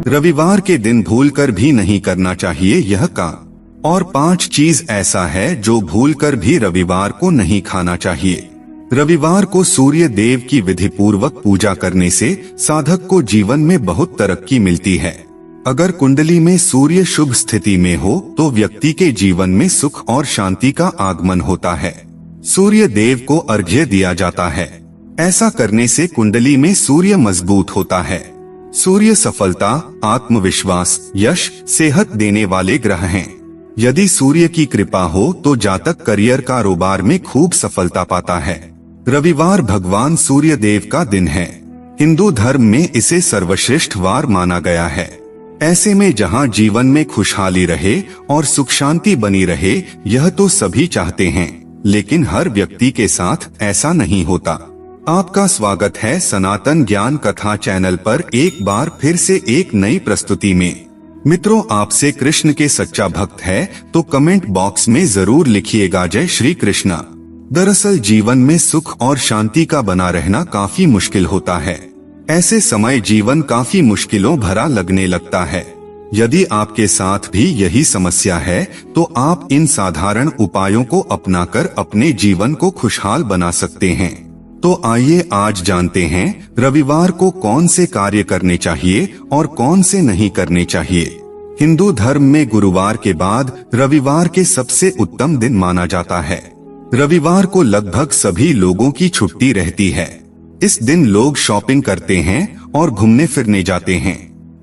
रविवार के दिन भूलकर भी नहीं करना चाहिए यह काम। और 5 चीज ऐसा है जो भूलकर भी रविवार को नहीं खाना चाहिए। रविवार को सूर्य देव की विधि पूर्वक पूजा करने से साधक को जीवन में बहुत तरक्की मिलती है। अगर कुंडली में सूर्य शुभ स्थिति में हो तो व्यक्ति के जीवन में सुख और शांति का आगमन होता है। सूर्य देव को अर्घ्य दिया जाता है। ऐसा करने से कुंडली में सूर्य मजबूत होता है। सूर्य सफलता, आत्मविश्वास, यश, सेहत देने वाले ग्रह हैं। यदि सूर्य की कृपा हो तो जातक करियर कारोबार में खूब सफलता पाता है। रविवार भगवान सूर्य देव का दिन है। हिंदू धर्म में इसे सर्वश्रेष्ठ वार माना गया है। ऐसे में जहां जीवन में खुशहाली रहे और सुख शांति बनी रहे, यह तो सभी चाहते हैं, लेकिन हर व्यक्ति के साथ ऐसा नहीं होता। आपका स्वागत है सनातन ज्ञान कथा चैनल पर एक बार फिर से एक नई प्रस्तुति में। मित्रों, आपसे कृष्ण के सच्चा भक्त है तो कमेंट बॉक्स में जरूर लिखिएगा जय श्री कृष्णा। दरअसल जीवन में सुख और शांति का बना रहना काफी मुश्किल होता है। ऐसे समय जीवन काफी मुश्किलों भरा लगने लगता है। यदि आपके साथ भी यही समस्या है तो आप इन साधारण उपायों को अपनाकर अपने जीवन को खुशहाल बना सकते हैं। तो आइए आज जानते हैं रविवार को कौन से कार्य करने चाहिए और कौन से नहीं करने चाहिए। हिंदू धर्म में गुरुवार के बाद रविवार के सबसे उत्तम दिन माना जाता है। रविवार को लगभग सभी लोगों की छुट्टी रहती है। इस दिन लोग शॉपिंग करते हैं और घूमने फिरने जाते हैं।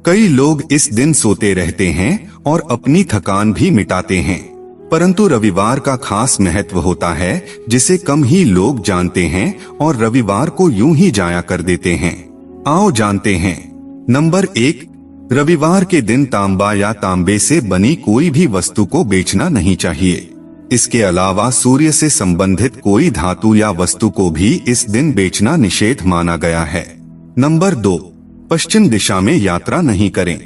कई लोग इस दिन सोते रहते हैं और अपनी थकान भी मिटाते हैं। परंतु रविवार का खास महत्व होता है जिसे कम ही लोग जानते हैं और रविवार को यूं ही जाया कर देते हैं। आओ जानते हैं। नंबर 1, रविवार के दिन तांबा या तांबे से बनी कोई भी वस्तु को बेचना नहीं चाहिए। इसके अलावा सूर्य से संबंधित कोई धातु या वस्तु को भी इस दिन बेचना निषेध माना गया है। नंबर 2, पश्चिम दिशा में यात्रा नहीं करें।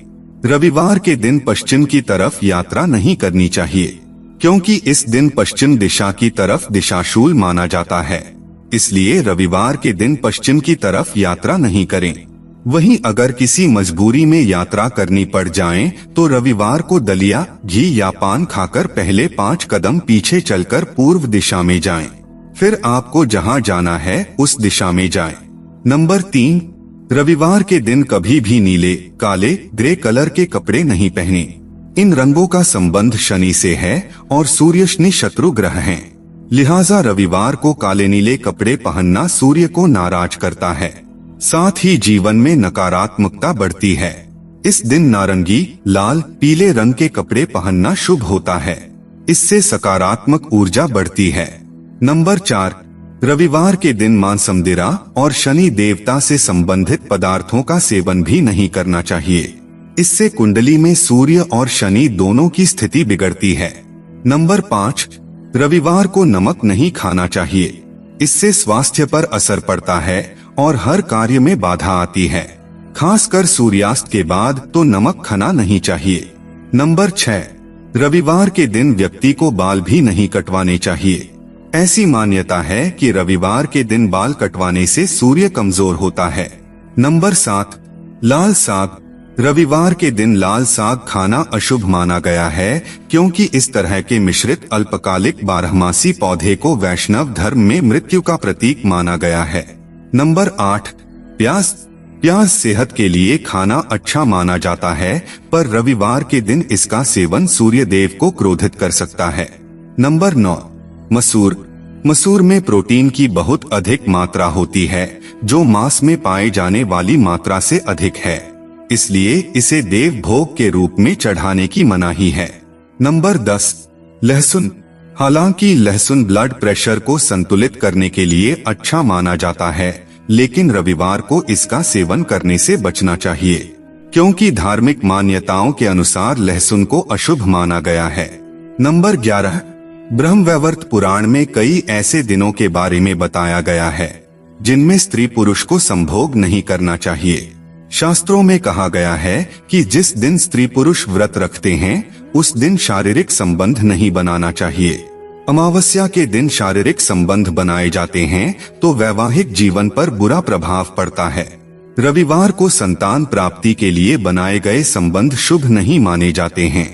रविवार के दिन पश्चिम की तरफ यात्रा नहीं करनी चाहिए, क्योंकि इस दिन पश्चिम दिशा की तरफ दिशाशूल माना जाता है। इसलिए रविवार के दिन पश्चिम की तरफ यात्रा नहीं करें। वहीं अगर किसी मजबूरी में यात्रा करनी पड़ जाए तो रविवार को दलिया, घी या पान खाकर पहले 5 कदम पीछे चलकर पूर्व दिशा में जाएं। फिर आपको जहां जाना है उस दिशा में जाएं। नंबर 3, रविवार के दिन कभी भी नीले, काले, ग्रे कलर के कपड़े नहीं पहने। इन रंगों का संबंध शनि से है और सूर्य शनि शत्रु ग्रह हैं। लिहाजा रविवार को काले नीले कपड़े पहनना सूर्य को नाराज करता है। साथ ही जीवन में नकारात्मकता बढ़ती है। इस दिन नारंगी, लाल, पीले रंग के कपड़े पहनना शुभ होता है। इससे सकारात्मक ऊर्जा बढ़ती है। नंबर 4, रविवार के दिन मांस, मदिरा और शनि देवता से संबंधित पदार्थों का सेवन भी नहीं करना चाहिए। इससे कुंडली में सूर्य और शनि दोनों की स्थिति बिगड़ती है। नंबर 5, रविवार को नमक नहीं खाना चाहिए। इससे स्वास्थ्य पर असर पड़ता है और हर कार्य में बाधा आती है। खासकर सूर्यास्त के बाद तो नमक खाना नहीं चाहिए। नंबर 6, रविवार के दिन व्यक्ति को बाल भी नहीं कटवाने चाहिए। ऐसी मान्यता है कि रविवार के दिन बाल कटवाने से सूर्य कमजोर होता है। नंबर 7, लाल साग। रविवार के दिन लाल साग खाना अशुभ माना गया है, क्योंकि इस तरह के मिश्रित अल्पकालिक बारहमासी पौधे को वैष्णव धर्म में मृत्यु का प्रतीक माना गया है। नंबर 8, प्याज। प्याज सेहत के लिए खाना अच्छा माना जाता है, पर रविवार के दिन इसका सेवन सूर्य देव को क्रोधित कर सकता है। नंबर 9, मसूर। मसूर में प्रोटीन की बहुत अधिक मात्रा होती है, जो मांस में पाए जाने वाली मात्रा से अधिक है। इसलिए इसे देव भोग के रूप में चढ़ाने की मनाही है। नंबर 10, लहसुन। हालांकि लहसुन ब्लड प्रेशर को संतुलित करने के लिए अच्छा माना जाता है, लेकिन रविवार को इसका सेवन करने से बचना चाहिए, क्योंकि धार्मिक मान्यताओं के अनुसार लहसुन को अशुभ माना गया है। नंबर 11, ब्रह्मवैवर्त पुराण में कई ऐसे दिनों के बारे में बताया गया है जिनमें स्त्री पुरुष को संभोग नहीं करना चाहिए। शास्त्रों में कहा गया है कि जिस दिन स्त्री पुरुष व्रत रखते हैं उस दिन शारीरिक संबंध नहीं बनाना चाहिए। अमावस्या के दिन शारीरिक संबंध बनाए जाते हैं तो वैवाहिक जीवन पर बुरा प्रभाव पड़ता है। रविवार को संतान प्राप्ति के लिए बनाए गए संबंध शुभ नहीं माने जाते हैं।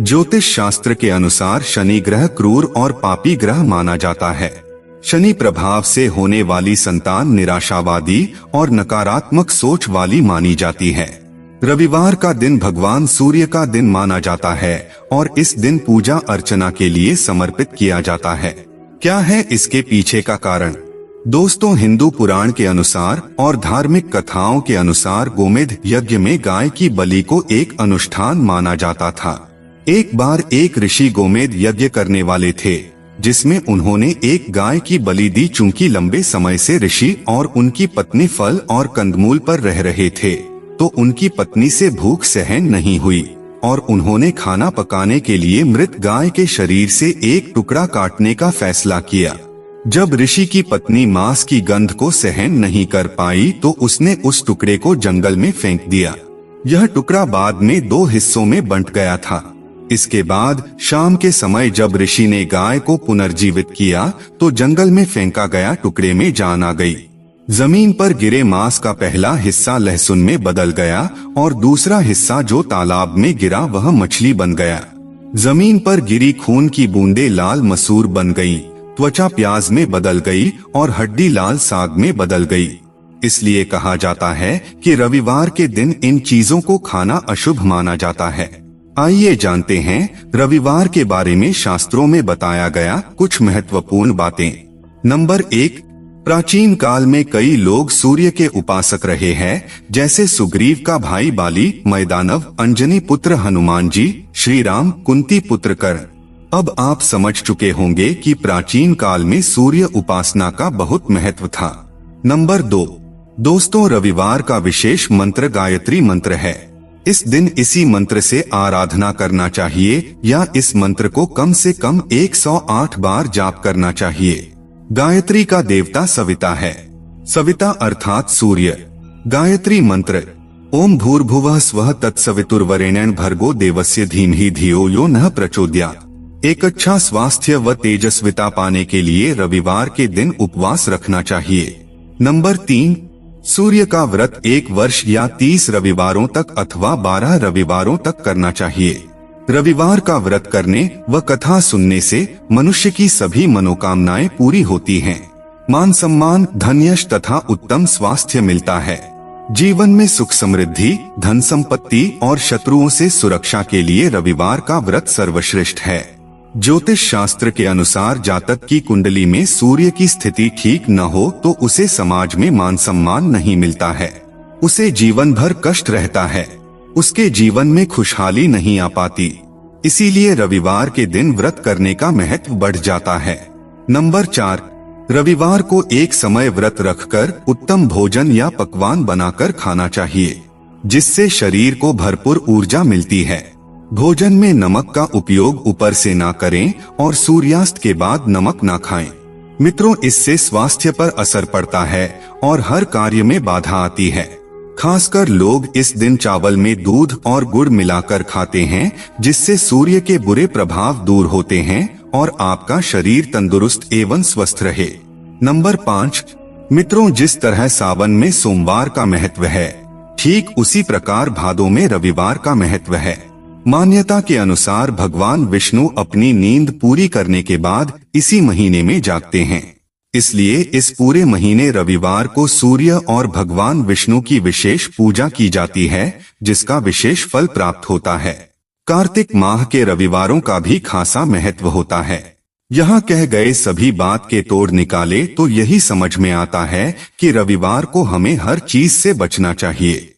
ज्योतिष शास्त्र के अनुसार शनि ग्रह क्रूर और पापी ग्रह माना जाता है। शनि प्रभाव से होने वाली संतान निराशावादी और नकारात्मक सोच वाली मानी जाती है। रविवार का दिन भगवान सूर्य का दिन माना जाता है और इस दिन पूजा अर्चना के लिए समर्पित किया जाता है। क्या है इसके पीछे का कारण? दोस्तों, हिंदू पुराण के अनुसार और धार्मिक कथाओं के अनुसार गोमेध यज्ञ में गाय की बलि को एक अनुष्ठान माना जाता था। एक बार एक ऋषि गोमेध यज्ञ करने वाले थे, जिसमें उन्होंने एक गाय की बलि दी। चूंकि लंबे समय से ऋषि और उनकी पत्नी फल और कंदमूल पर रह रहे थे, तो उनकी पत्नी से भूख सहन नहीं हुई और उन्होंने खाना पकाने के लिए मृत गाय के शरीर से एक टुकड़ा काटने का फैसला किया। जब ऋषि की पत्नी मांस की गंध को सहन नहीं कर पाई, तो उसने उस टुकड़े को जंगल में फेंक दिया। यह टुकड़ा बाद में 2 हिस्सों में बंट गया था। इसके बाद शाम के समय जब ऋषि ने गाय को पुनर्जीवित किया, तो जंगल में फेंका गया टुकड़े में जान आ गई। जमीन पर गिरे मांस का पहला हिस्सा लहसुन में बदल गया और दूसरा हिस्सा जो तालाब में गिरा वह मछली बन गया। जमीन पर गिरी खून की बूंदें लाल मसूर बन गईं, त्वचा प्याज में बदल गई और हड्डी लाल साग में बदल गई। इसलिए कहा जाता है कि रविवार के दिन इन चीजों को खाना अशुभ माना जाता है। आइए जानते हैं रविवार के बारे में शास्त्रों में बताया गया कुछ महत्वपूर्ण बातें। नंबर 1, प्राचीन काल में कई लोग सूर्य के उपासक रहे हैं, जैसे सुग्रीव का भाई बाली, मैदानव, अंजनी पुत्र हनुमान जी, श्री राम, कुंती पुत्र कर्ण। अब आप समझ चुके होंगे कि प्राचीन काल में सूर्य उपासना का बहुत महत्व था। नंबर 2, दोस्तों, रविवार का विशेष मंत्र गायत्री मंत्र है। इस दिन इसी मंत्र से आराधना करना चाहिए या इस मंत्र को कम से कम 108 बार जाप करना चाहिए। गायत्री का देवता सविता है। सविता अर्थात सूर्य। गायत्री मंत्र ओम भूर्भुवः स्वः तत्सवितुर्वरेण्यं भर्गो देवस्य धीमहि धियो यो नः प्रचोदयात्। एक अच्छा स्वास्थ्य व तेजस्विता पाने के लिए रविवार के दिन उपवास रखना चाहिए। नंबर 3, सूर्य का व्रत 1 वर्ष या 30 रविवारों तक अथवा 12 रविवारों तक करना चाहिए। रविवार का व्रत करने व कथा सुनने से मनुष्य की सभी मनोकामनाएं पूरी होती हैं। मान सम्मान, धन यश तथा उत्तम स्वास्थ्य मिलता है। जीवन में सुख समृद्धि, धन संपत्ति और शत्रुओं से सुरक्षा के लिए रविवार का व्रत सर्वश्रेष्ठ है। ज्योतिष शास्त्र के अनुसार जातक की कुंडली में सूर्य की स्थिति ठीक न हो तो उसे समाज में मान सम्मान नहीं मिलता है, उसे जीवन भर कष्ट रहता है, उसके जीवन में खुशहाली नहीं आ पाती। इसीलिए रविवार के दिन व्रत करने का महत्व बढ़ जाता है। नंबर 4, रविवार को एक समय व्रत रखकर उत्तम भोजन या पकवान बनाकर खाना चाहिए, जिससे शरीर को भरपूर ऊर्जा मिलती है। भोजन में नमक का उपयोग ऊपर से ना करें और सूर्यास्त के बाद नमक ना खाएं। मित्रों, इससे स्वास्थ्य पर असर पड़ता है और हर कार्य में बाधा आती है। खासकर लोग इस दिन चावल में दूध और गुड़ मिलाकर खाते हैं, जिससे सूर्य के बुरे प्रभाव दूर होते हैं और आपका शरीर तंदुरुस्त एवं स्वस्थ रहे। नंबर 5, मित्रों, जिस तरह सावन में सोमवार का महत्व है, ठीक उसी प्रकार भादों में रविवार का महत्व है। मान्यता के अनुसार भगवान विष्णु अपनी नींद पूरी करने के बाद इसी महीने में जागते हैं। इसलिए इस पूरे महीने रविवार को सूर्य और भगवान विष्णु की विशेष पूजा की जाती है, जिसका विशेष फल प्राप्त होता है। कार्तिक माह के रविवारों का भी खासा महत्व होता है। यहाँ कह गए सभी बात के तोड़ निकाले तो यही समझ में आता है कि रविवार को हमें हर चीज से बचना चाहिए।